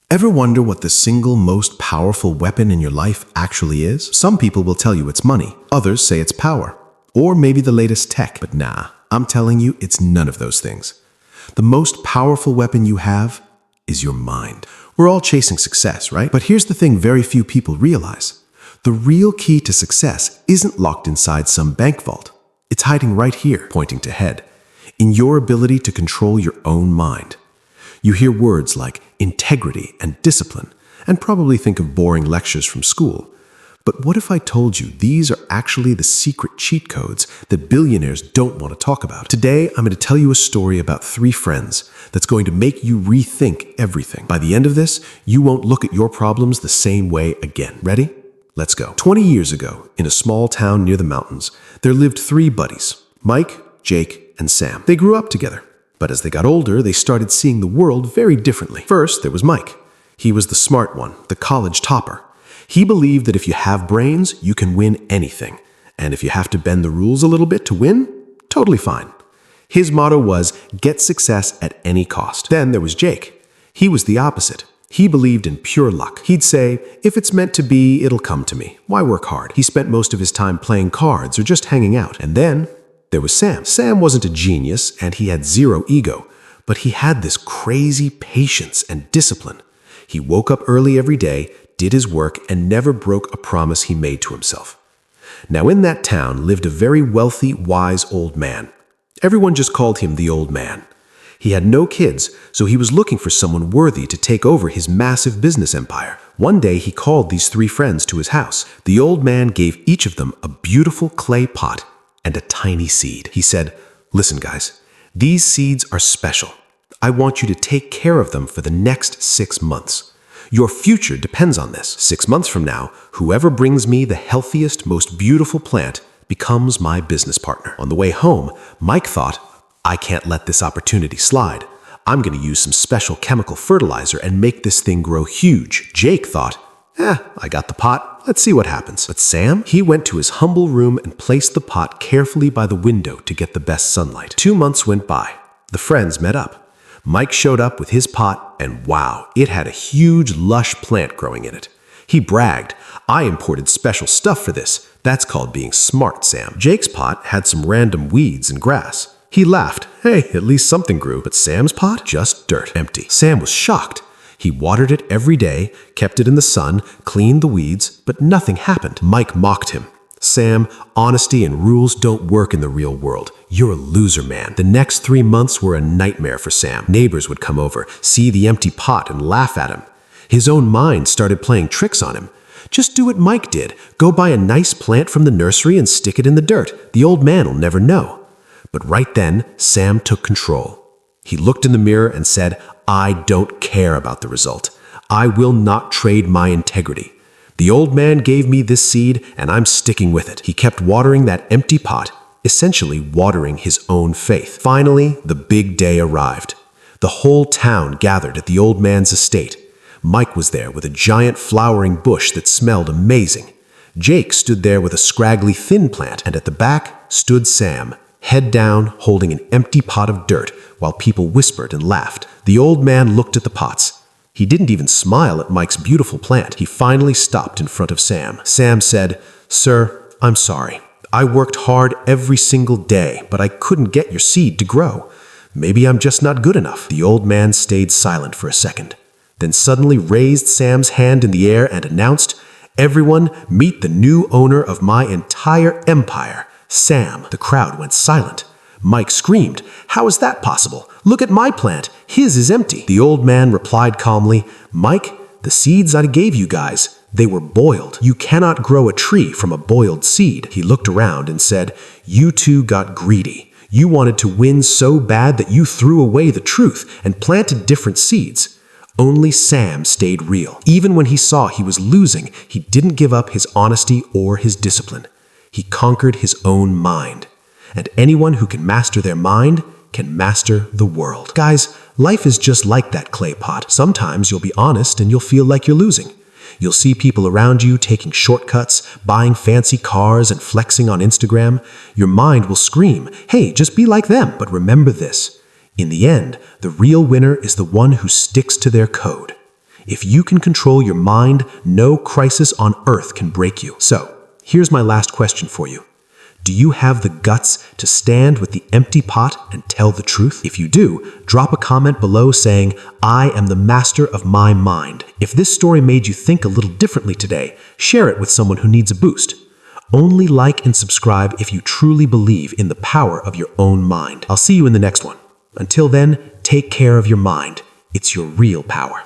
Ever wonder what the single most powerful weapon in your life actually is? Some people will tell you it's money. Others say it's power. Or maybe the latest tech. But nah, I'm telling you, it's none of those things. The most powerful weapon you have is your mind. We're all chasing success, right? But here's the thing very few people realize. The real key to success isn't locked inside some bank vault. It's hiding right here, pointing to head, in your ability to control your own mind. You hear words like integrity and discipline, and probably think of boring lectures from school. But what if I told you these are actually the secret cheat codes that billionaires don't want to talk about? Today, I'm going to tell you a story about 3 friends that's going to make you rethink everything. By the end of this, you won't look at your problems the same way again. Ready? Let's go. 20 years ago, in a small town near the mountains, there lived 3 buddies, Mike, Jake, and Sam. They grew up together, but as they got older, they started seeing the world very differently. First, there was Mike. He was the smart one, the college topper. He believed that if you have brains, you can win anything. And if you have to bend the rules a little bit to win, totally fine. His motto was, get success at any cost. Then there was Jake. He was the opposite. He believed in pure luck. He'd say, if it's meant to be, it'll come to me. Why work hard? He spent most of his time playing cards or just hanging out. And then there was Sam. Sam wasn't a genius and he had 0 ego, but he had this crazy patience and discipline. He woke up early every day, did his work, and never broke a promise he made to himself. Now in that town lived a very wealthy, wise old man. Everyone just called him the old man. He had no kids, so he was looking for someone worthy to take over his massive business empire. One day he called these 3 friends to his house. The old man gave each of them a beautiful clay pot and a tiny seed. He said, listen guys, these seeds are special. I want you to take care of them for the next 6 months. Your future depends on this. 6 months from now, whoever brings me the healthiest, most beautiful plant becomes my business partner. On the way home, Mike thought, I can't let this opportunity slide. I'm going to use some special chemical fertilizer and make this thing grow huge. Jake thought, I got the pot. Let's see what happens. But Sam, he went to his humble room and placed the pot carefully by the window to get the best sunlight. 2 months went by. The friends met up. Mike showed up with his pot, and wow, it had a huge, lush plant growing in it. He bragged, I imported special stuff for this. That's called being smart, Sam. Jake's pot had some random weeds and grass. He laughed, hey, at least something grew. But Sam's pot? Just dirt, empty. Sam was shocked. He watered it every day, kept it in the sun, cleaned the weeds, but nothing happened. Mike mocked him. Sam, honesty and rules don't work in the real world. You're a loser, man. The next 3 months were a nightmare for Sam. Neighbors would come over, see the empty pot, and laugh at him. His own mind started playing tricks on him. Just do what Mike did. Go buy a nice plant from the nursery and stick it in the dirt. The old man will never know. But right then, Sam took control. He looked in the mirror and said, I don't care about the result. I will not trade my integrity. The old man gave me this seed, and I'm sticking with it. He kept watering that empty pot, essentially watering his own faith. Finally, the big day arrived. The whole town gathered at the old man's estate. Mike was there with a giant flowering bush that smelled amazing. Jake stood there with a scraggly thin plant, and at the back stood Sam, head down, holding an empty pot of dirt, while people whispered and laughed. The old man looked at the pots. He didn't even smile at Mike's beautiful plant. He finally stopped in front of Sam. Sam said, Sir, I'm sorry. I worked hard every single day, but I couldn't get your seed to grow. Maybe I'm just not good enough. The old man stayed silent for a second, then suddenly raised Sam's hand in the air and announced, Everyone, meet the new owner of my entire empire, Sam. The crowd went silent. Mike screamed, How is that possible? Look at my plant. His is empty. The old man replied calmly, Mike, the seeds I gave you guys, they were boiled. You cannot grow a tree from a boiled seed. He looked around and said, You two got greedy. You wanted to win so bad that you threw away the truth and planted different seeds. Only Sam stayed real. Even when he saw he was losing, he didn't give up his honesty or his discipline. He conquered his own mind. And anyone who can master their mind can master the world. Guys, life is just like that clay pot. Sometimes you'll be honest and you'll feel like you're losing. You'll see people around you taking shortcuts, buying fancy cars, and flexing on Instagram. Your mind will scream, hey, just be like them. But remember this. In the end, the real winner is the one who sticks to their code. If you can control your mind, no crisis on earth can break you. So, here's my last question for you. Do you have the guts to stand with the empty pot and tell the truth? If you do, drop a comment below saying, "I am the master of my mind." If this story made you think a little differently today, share it with someone who needs a boost. Only like and subscribe if you truly believe in the power of your own mind. I'll see you in the next one. Until then, take care of your mind. It's your real power.